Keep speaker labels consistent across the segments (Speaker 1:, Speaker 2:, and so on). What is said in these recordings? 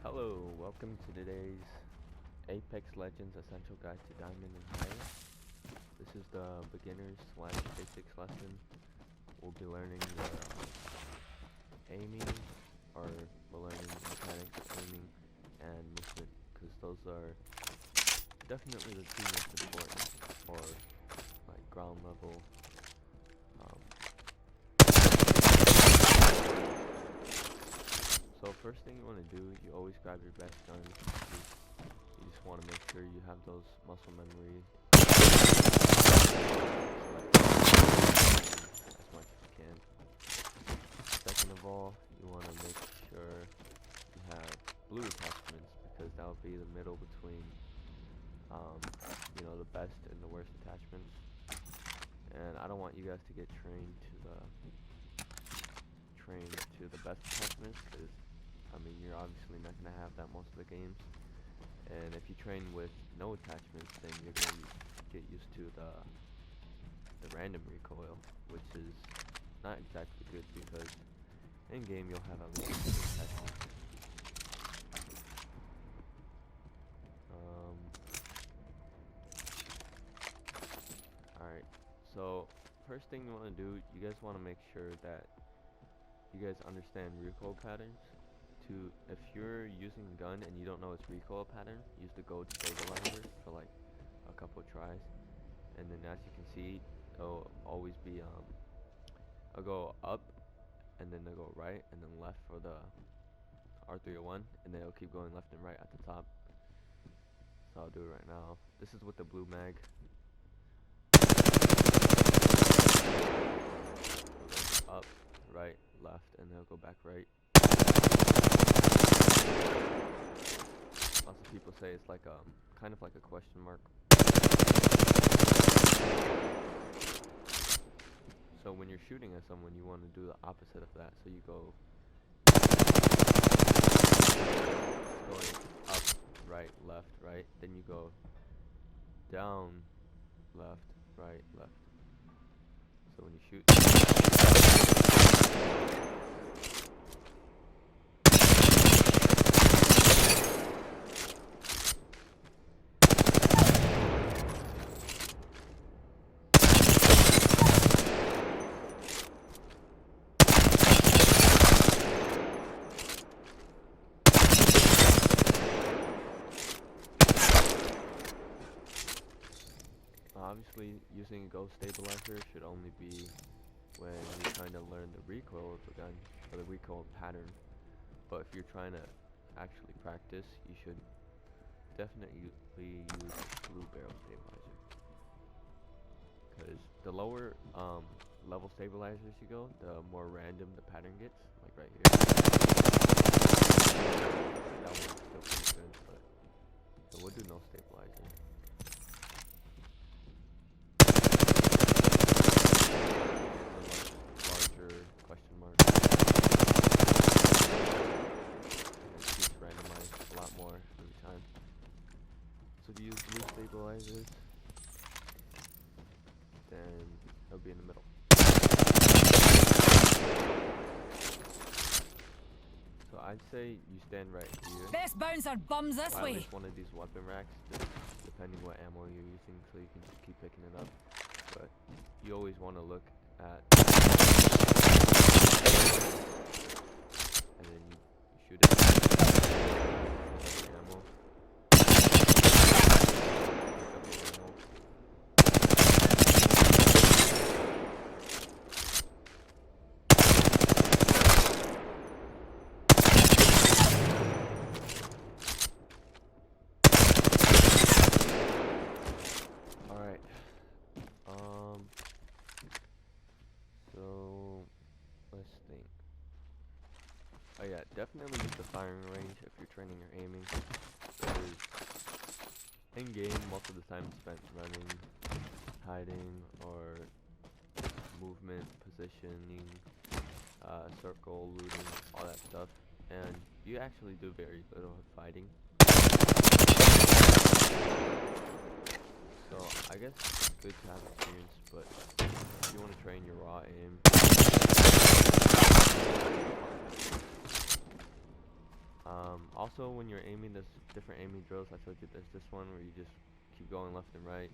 Speaker 1: Hello, welcome to today's Apex Legends Essential Guide to Diamond and Higher. This is the beginners slash basics lesson. We'll be learning the aiming, or we're learning the mechanics of aiming and movement, because those are definitely the two most important for like ground level. So first thing you want to do, you always grab your best gun. You just want to make sure you have those muscle memory as much as you can. Second of all, you want to make sure you have blue attachments, because that will be the middle between the best and the worst attachments. And I don't want you guys to get trained to the best attachments, because you're obviously not going to have that most of the games. And if you train with no attachments, then you're going to get used to the random recoil, which is not exactly good, because in game you'll have at least attachments. Alright, so first thing you want to do, you guys want to make sure that you guys understand recoil patterns. If you're using a gun and you don't know its recoil pattern, use the gold stabilizer for like a couple tries, and then as you can see, it'll always be I'll go up, and then they'll go right, and then left for the R301, and then it'll keep going left and right at the top. So I'll do it right now. This is with the blue mag. Up, right, left, and then it'll go back right. Lots of people say it's like kind of like a question mark. So when you're shooting at someone, you want to do the opposite of that. So you go going up, right, left, right. Then you go down, left, right, left. So when you shoot, obviously using a ghost stabilizer should only be when you're trying to learn the recoil of the gun, or the recoil pattern. But if you're trying to actually practice, you should definitely use blue barrel stabilizer, because the lower level stabilizers you go, the more random the pattern gets. Like right here, that one's still pretty good, but so we'll do no stabilizer. Larger question mark, and it keeps randomized a lot more every time. So if you use blue stabilizers, then it'll be in the middle. So I'd say you stand right here.
Speaker 2: Best bouncer bums this
Speaker 1: At
Speaker 2: way.
Speaker 1: least one of these weapon racks, just depending what ammo you're using, so you can just keep picking it up. But you always want to look at, and then you shoot it. Ammo. Pick up your ammo. Alright. So let's think. Oh yeah, definitely use the firing range if you're training or aiming, because in game most of the time is spent running, hiding, or movement, positioning, circle, looting, all that stuff, and you actually do very little fighting. So I guess it's good to have experience, but if you want to train your raw aim, Also, when you're aiming, there's different aiming drills. I told you there's this one where you just keep going left and right.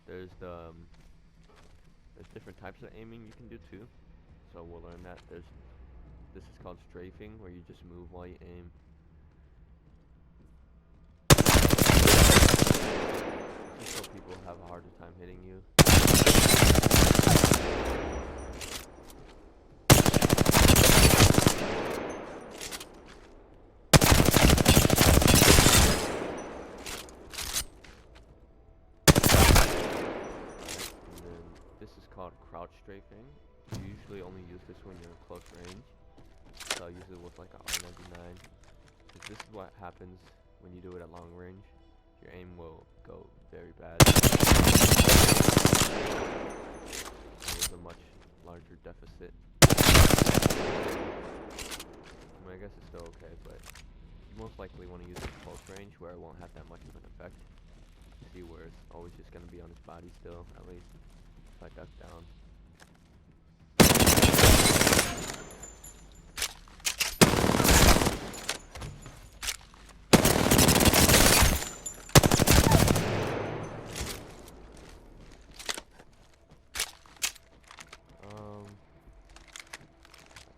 Speaker 1: There's there's different types of aiming you can do too. So we'll learn that. This is called strafing, where you just move while you aim. Just so people have a harder time hitting you. This is called crouch strafing. You usually only use this when you're in close range. So I'll use it with like a R99. Because this is what happens when you do it at long range. Your aim will go very bad. There's a much larger deficit. I mean, I guess it's still okay, but you most likely want to use it at close range where it won't have that much of an effect. See where it's always just going to be on his body still, at least. If I duck down.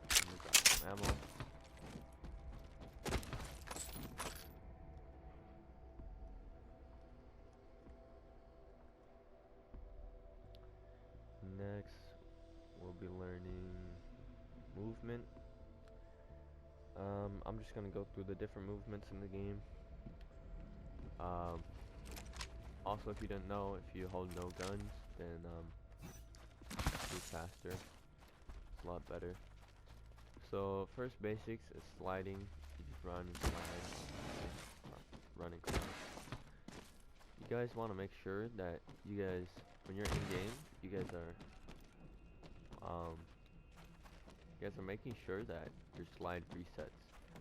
Speaker 1: Let me grab some ammo. Next, we'll be learning movement. I'm just gonna go through the different movements in the game. Also, if you didn't know, if you hold no guns, then move faster. It's a lot better. So first basics is sliding. You just run and slide, run and crouch. You guys want to make sure that you guys, when you're in game, you guys are making sure that your slide resets.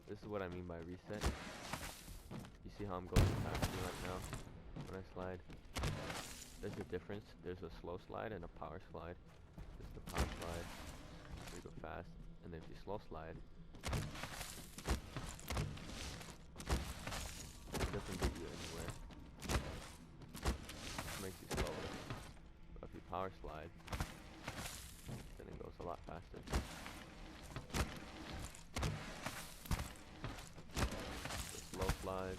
Speaker 1: This is what I mean by reset. You see how I'm going faster right now when I slide? There's a difference. There's a slow slide and a power slide. This is the power slide, where you go fast, and then if you slow slide, it doesn't get you anywhere. It makes you slower. But if you power slide, then it goes a lot faster. The slow slide,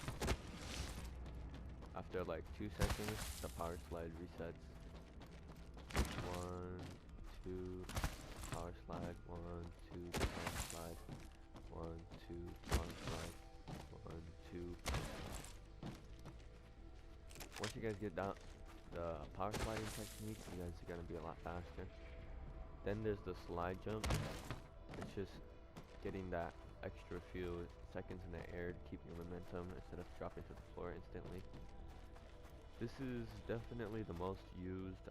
Speaker 1: after like 2 seconds, the power slide resets. 1, 2, power slide, 1, 2, power slide, 1, 2, power slide, 1, 2. Once you guys get down the power sliding technique, you guys are gonna be a lot faster. Then there's the slide jump. It's just getting that extra few seconds in the air to keep your momentum instead of dropping to the floor instantly. This is definitely the most used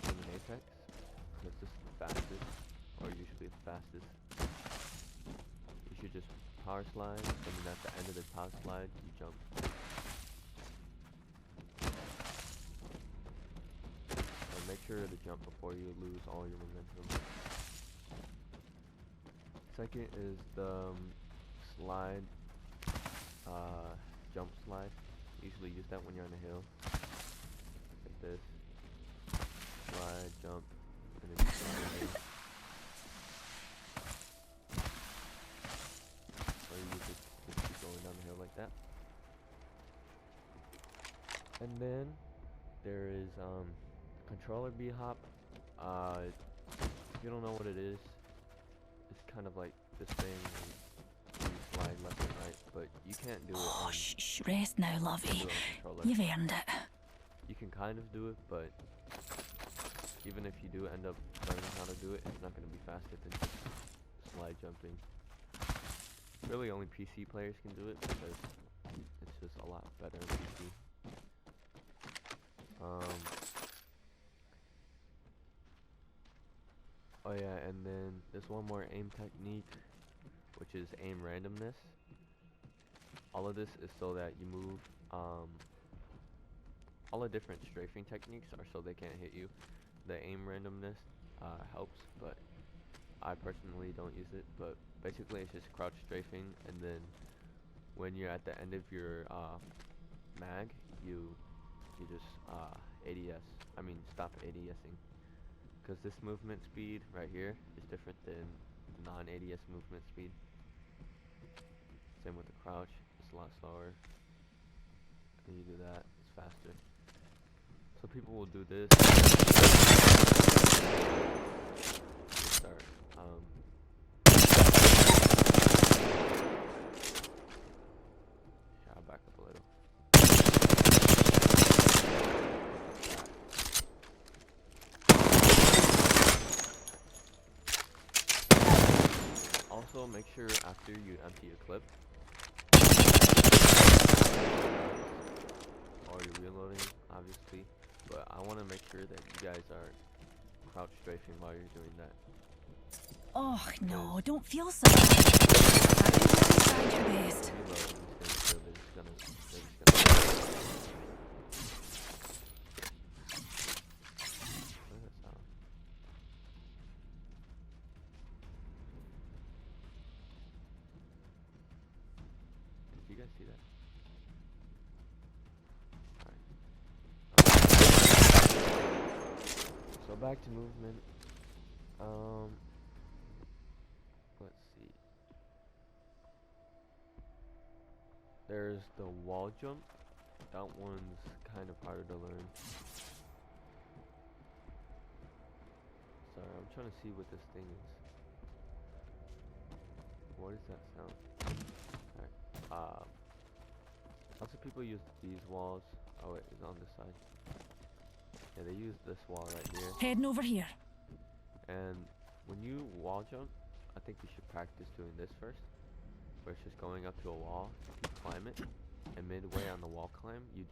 Speaker 1: in Apex, because this is the fastest, or usually the fastest. You should just power slide, and then at the end of the power slide, you jump. And make sure to jump before you lose all your momentum. Second is the slide, jump slide. Usually use that when you're on a hill. Like this. Slide, jump, and then you slide. Or you just keep going down the hill like that. And then there is controller B-hop. If you don't know what it is, it's kind of like this thing where you slide left and right, but you can't do it on,
Speaker 2: Shh, rest now, lovey.
Speaker 1: controller.
Speaker 2: You've earned it.
Speaker 1: You can kind of do it, but even if you do end up learning how to do it, it's not going to be faster than just slide jumping. Really, only PC players can do it because it's just a lot better on PC. Oh yeah, and then there's one more aim technique, which is aim randomness. All of this is so that you move, all the different strafing techniques are so they can't hit you. The aim randomness helps, but I personally don't use it. But basically it's just crouch strafing, and then when you're at the end of your mag, you just ADS. I mean, stop ADSing, because this movement speed right here is different than non-ADS movement speed. Same with the crouch, it's a lot slower. And you do that, it's faster. So people will do this. Start. Yeah, I'll back up a little. Also, make sure after you empty your clip, or you're reloading, obviously, but I want to make sure that you guys are crouch strafing while you're doing that.
Speaker 2: Oh, no, don't feel so bad. I think you'll try your best.
Speaker 1: Reloading these things, so they're just gonna what does that sound? Did you guys see that? Alright. So back to movement. Let's see. There's the wall jump. That one's kind of harder to learn. Sorry, I'm trying to see what this thing is. What does that sound? Alright. Lots of people use these walls. Oh wait, it's on this side. Yeah, they use this wall right here.
Speaker 2: Heading over here.
Speaker 1: And when you wall jump, I think you should practice doing this first, where it's just going up to a wall, you climb it, and midway on the wall climb, you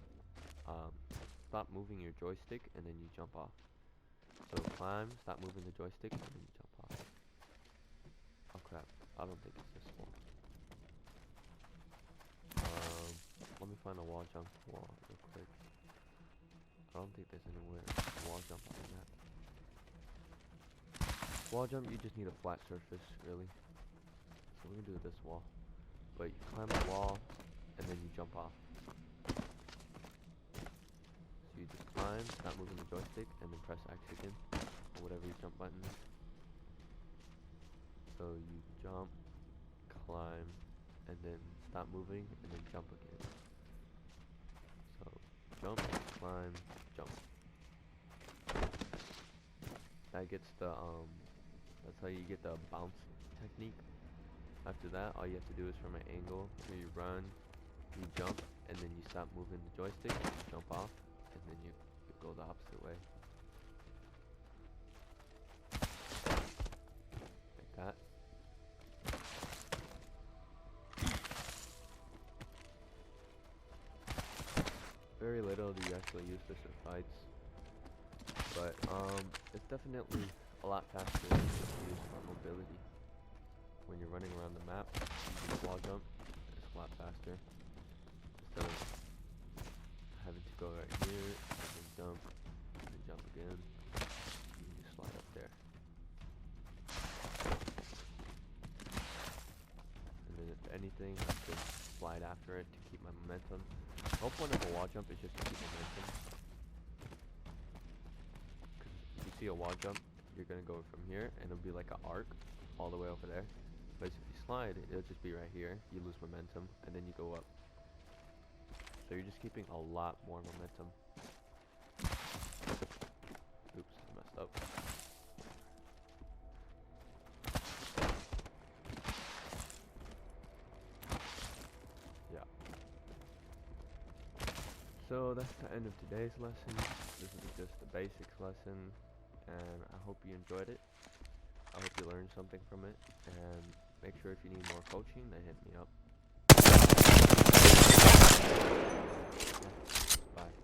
Speaker 1: stop moving your joystick, and then you jump off. So climb, stop moving the joystick, and then you jump off. Oh crap, I don't think it's this wall. Let me find a wall jump wall real quick. I don't think there's anywhere wall jump on that. Wall jump, you just need a flat surface, really. So we can do this wall. But you climb the wall, and then you jump off. So you just climb, stop moving the joystick, and then press X again, or whatever your jump button is. So you jump, climb, and then stop moving, and then jump again. So jump, climb, jump. That gets the that's how you get the bounce technique. After that, all you have to do is from an angle where you run, you jump, and then you stop moving the joystick, you jump off, and then you go the opposite way. Like that. Very little do you actually use this in fights, but it's definitely a lot faster to use for mobility. When you're running around the map, you just wall jump, it's a lot faster. Instead of having to go right here, and then jump again, you can just slide up there. And then if anything, I could slide after it to keep my momentum. The whole point of a wall jump is just to keep momentum. Because if you see a wall jump, you're going to go from here, and it'll be like an arc all the way over there. But if you slide, it'll just be right here. You lose momentum, and then you go up. So you're just keeping a lot more momentum. Oops, I messed up. Yeah. So that's the end of today's lesson. This is just the basics lesson, and I hope you enjoyed it. I hope you learned something from it, and make sure if you need more coaching, then hit me up. Bye.